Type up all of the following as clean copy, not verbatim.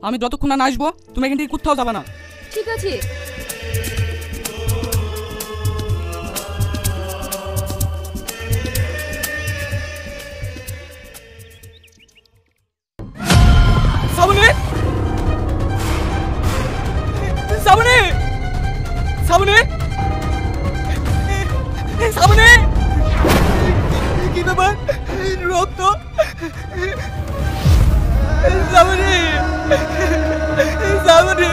আমি যতক্ষণ না আসবো তুমি এখান থেকে কোথাও যাবে না। ঠিক আছে। শ্রাবণী, শ্রাবণী, শ্রাবণী, শ্রাবণী, কি ব্যাপার? রক্ত! শ্রাবণী, শ্রাবণী!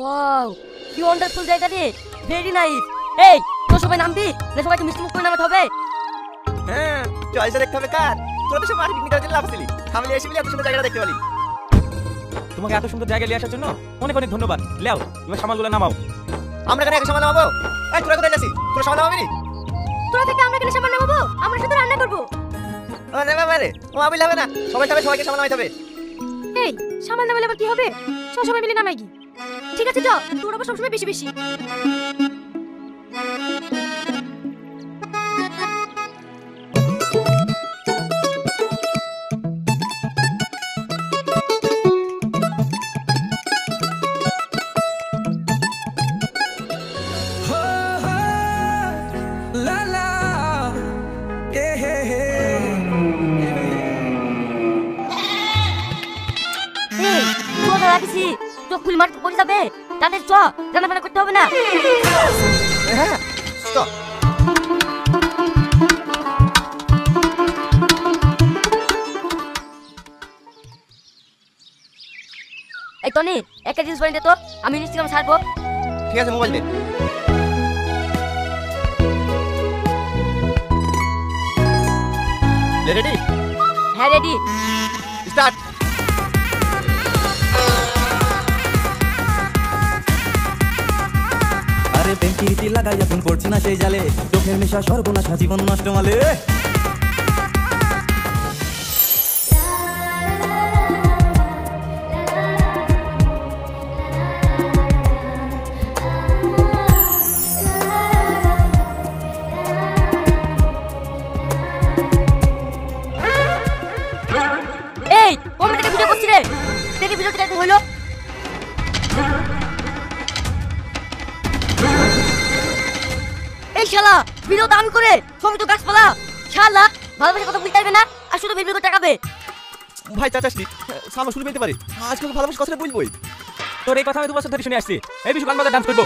ওয়াও, কি ওয়ান্ডারফুল জায়গা রে, ভেরি নাইস। এই তো সবাই নামবি না? সবাইকে মিষ্টি মুখ করে নামাতে হবে। হ্যাঁ, চয়েসটা দেখতে হবে কার। তোরা তো সব মাটি পিকনিক করার জন্য লাফাছিলি, আমি এসে বলে এত সুন্দর জায়গাটা দেখতে পারি। তোমাকে এত সুন্দর জায়গায় নিয়ে আসার জন্য অনেক অনেক ধন্যবাদ। লেও এবার সামানগুলো নামাও। আমরা কেন একা সামান নামাবো? এই তোরা কোথায় যাচ্ছিস? তোরা সামান নামাবি? তোরা থেকে আমরা কেন সামান নামাবো? আমরা শুধু রান্না করব। আরে বাবা রে, ও আবিল হবে না। সবাই খাবে, সবাইকে সামান নামাইতে হবে। এই সামান নামালে আবার কি হবে? সবাই মিলে নামাই কি? ঠিক আছে যাও, তোরা আবার সবসময় বেশি বেশি। চোখ খুলে মারতে পড়ে যাবে, তাদের চ রান্না বান্না করতে হবে না। হ্যাঁ স্টপ। এই টনি, একটা জিনিস বলে দে তো, আমি ইনস্টাগ্রাম ছাড়বো। ঠিক আছে, মোবাইল দে। রেডি? হ্যাঁ রেডি। স্টার্ট। আরে পেন্টি লাগাই এখন পড়ছি না সেই জালে, চোখের নেশা সর্বনাশা জীবন নষ্ট মালে। এই ও আমাকে ভিডিও করছি রে, দেখি ভিডিওটা কেমন হলো। এই শালা ভিডিও দান করে সবই তো গাছপালা। শালা ভালোবাসার কথা বলতে পারবে না আর শুধু ভিডিও করে টাকাবে। ভাই চাচাসনি সামা শুনে পেতে পারি, আজকে তো ভালোবাসার কথাটা বলবোই। তোর এই কথা আমি 2 বছর ধরে শুনে আসছি। এই বিশু গান বাজার ডান্স করবো।